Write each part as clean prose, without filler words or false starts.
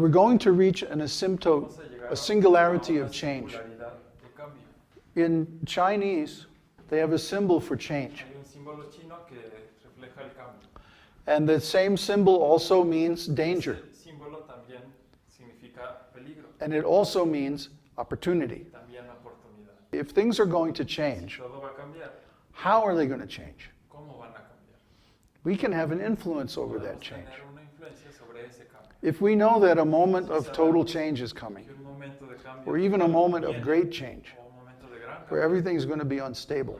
We're going to reach an asymptote, a singularity of change. In Chinese, they have a symbol for change. And the same symbol also means danger. And it also means opportunity. If things are going to change, how are they going to change? We can have an influence over that change. If we know that a moment of total change is coming, or even a moment of great change, where everything's going to be unstable,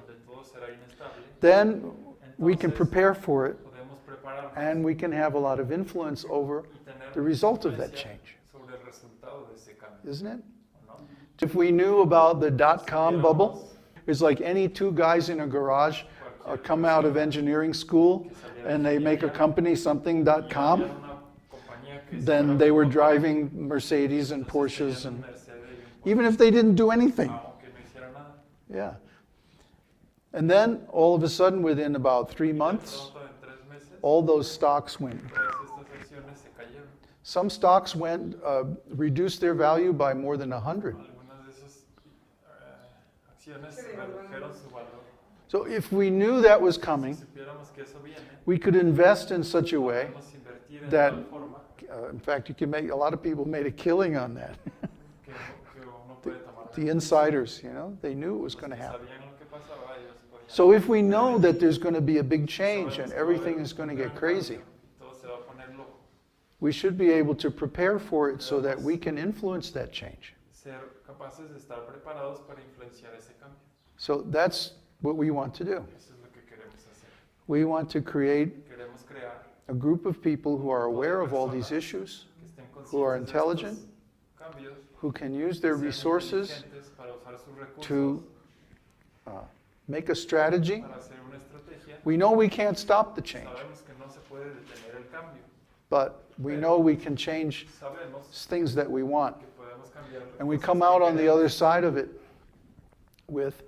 then we can prepare for it, and we can have a lot of influence over the result of that change. Isn't it? If we knew about the dot-com bubble, it's like any two guys in a garage come out of engineering school and they make a company, something.com, then they were driving Mercedes and Porsches, and even if they didn't do anything. Yeah. And then all of a sudden, within about 3 months, all those stocks went. Some stocks reduced their value by more than 100. So if we knew that was coming, we could invest in such a way that, in fact, you can make, a lot of people made a killing on that. The insiders, you know, they knew it was going to happen. So if we know that there's going to be a big change and everything is going to get crazy, we should be able to prepare for it so that we can influence that change. So that's what we want to do. We want to create a group of people who are aware of all these issues, who are intelligent, who can use their resources to make a strategy. We know we can't stop the change, but we know we can change things that we want. And we come out on the other side of it with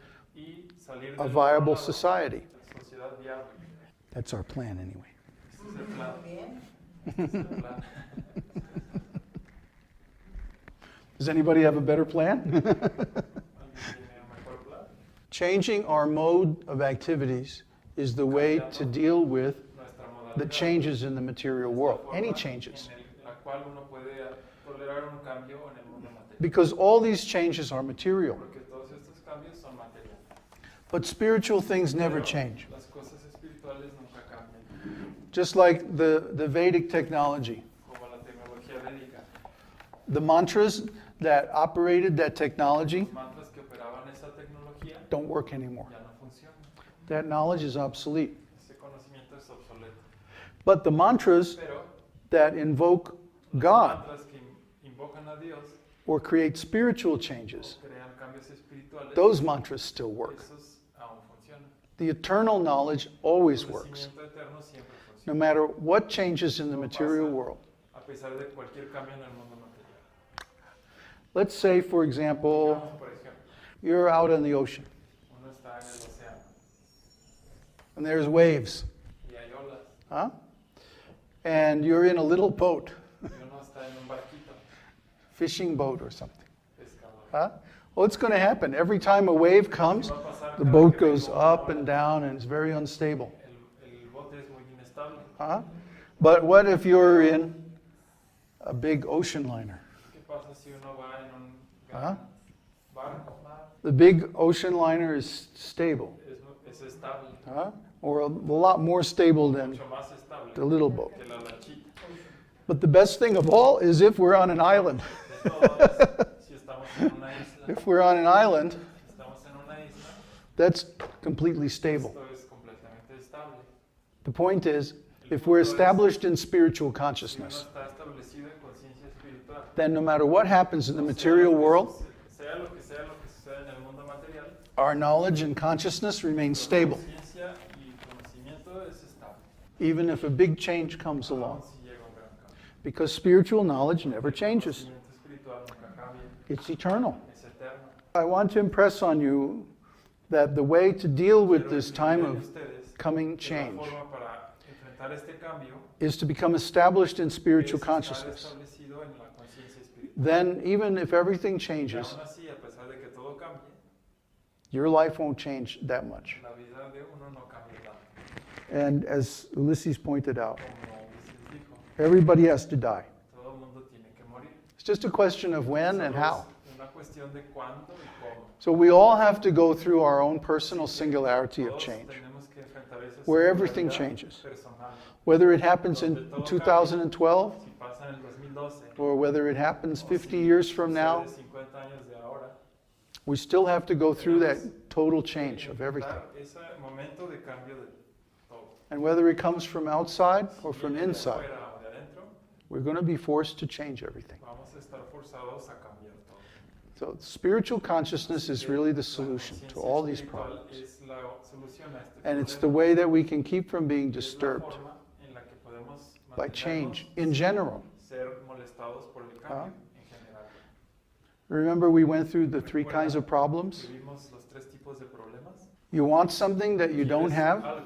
a viable society. That's our plan anyway. Does anybody have a better plan? Changing our mode of activities is the way to deal with the changes in the material world. Any changes. Because all these changes are material. But spiritual things never change. Just like the Vedic technology. The mantras that operated that technology don't work anymore. That knowledge is obsolete. But the mantras that invoke God or create spiritual changes, those mantras still work. The eternal knowledge always works, no matter what changes in the material world. Let's say, for example, you're out in the ocean, and there's waves, huh? And you're in a little boat, fishing boat or something. Huh? Well, what's going to happen? Every time a wave comes, the boat goes up and down, and it's very unstable. Huh? But what if you're in a big ocean liner? Huh? The big ocean liner is stable. Huh? Or a lot more stable than the little boat. But the best thing of all is if we're on an island. If we're on an island, that's completely stable. The point is, if we're established in spiritual consciousness, then no matter what happens in the material world, our knowledge and consciousness remain stable, even if a big change comes along. Because spiritual knowledge never changes. It's eternal. I want to impress on you that the way to deal with this time of coming change is to become established in spiritual consciousness. then even if everything changes, your life won't change that much. And as Ulysses pointed out, everybody has to die. It's just a question of when and how. So we all have to go through our own personal singularity of change, where everything changes. Whether it happens in 2012, or whether it happens 50 years from now, we still have to go through that total change of everything. And whether it comes from outside or from inside, we're going to be forced to change everything. So spiritual consciousness is really the solution to all these problems. And it's the way that we can keep from being disturbed by change in general. Remember we went through the 3 kinds of problems? You want something that you don't have.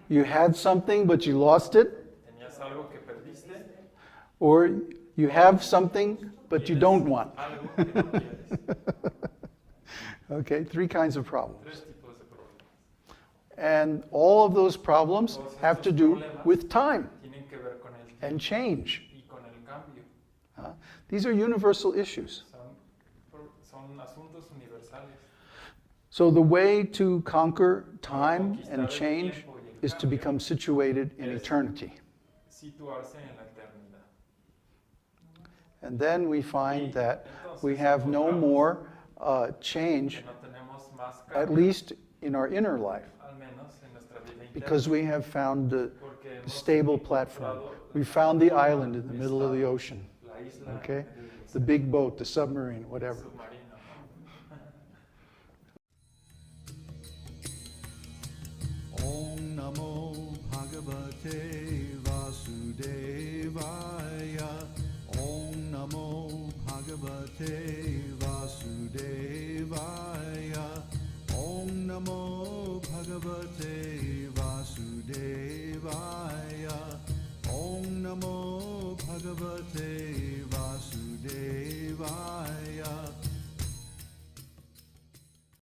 You had something but you lost it. Or you have something but you don't want. Okay, 3 kinds of problems. And all of those problems have to do with time and change. These are universal issues. So the way to conquer time and change is to become situated in eternity. And then we find that we have no more change, at least in our inner life, because we have found the stable platform. We found the island in the middle of the ocean, okay? The big boat, the submarine, whatever. Om Namo Bhagavate Vasudevaya. Om Namo Bhagavate